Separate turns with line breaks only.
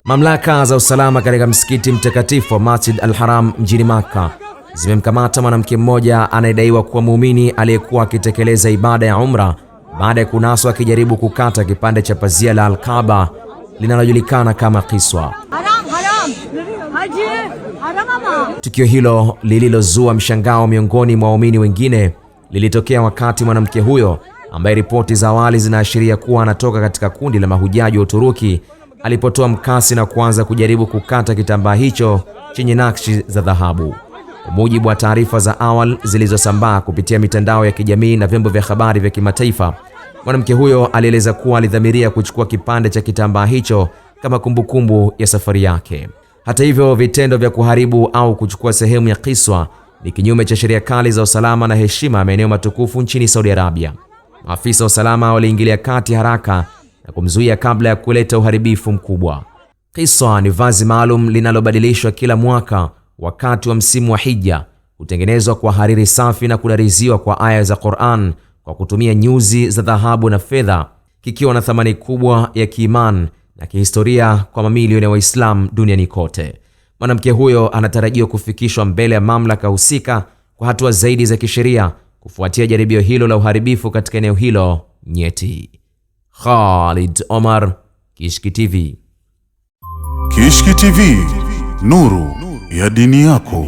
Mamlaka za usalama katika msikiti mtakatifu wa Masjid al-Haram mjini Makkah zimemkamata mwanamke mmoja anayedaiwa kuwa muumini aliyekuwa akitekeleza ibada ya umra baada ya kunaswa akijaribu kukata kipande cha pazia la Al-Kaaba linalojulikana kama kiswa. Tukio hilo lililozua mshangao miongoni mwa waumini wengine lilitokea wakati mwanamke huyo, ambaye ripoti za awali zinaashiria kuwa anatoka katika kundi la mahujaji wa Uturuki, alipotoa mkasi na kuanza kujaribu kukata kitambaa hicho chenye nakshi za dhahabu. Kwa mujibu wa taarifa za awali zilizosambaa kupitia mitandao ya kijamii na vyombo vya habari vya kimataifa, mwanamke huyo alieleza kuwa alidhamiria kuchukua kipande cha kitambaa hicho kama kumbukumbu ya safari yake. Hata hivyo, vitendo vya kuharibu au kuchukua sehemu ya kiswa ni kinyume cha sheria kali za usalama na heshima ya maeneo matukufu nchini Saudi Arabia. Maafisa wa usalama waliingilia kati haraka na kumzuia kabla ya kuleta uharibifu mkubwa. Kiswa ni vazi maalum linalobadilishwa kila mwaka wakati wa msimu wa Hija. Hutengenezwa kwa hariri safi na kudariziwa kwa aya za Qur'an kwa kutumia nyuzi za dhahabu na fedha, kikiwa na thamani kubwa ya kiimani na kihistoria kwa mamilioni ya Waislamu duniani kote. Mwanamke huyo anatarajiwa kufikishwa mbele ya mamlaka husika kwa hatua zaidi za kisheria kufuatia jaribio hilo la uharibifu katika eneo hilo nyeti. Khalid Omar, Kishki TV.
Kishki TV, nuru ya dini yako.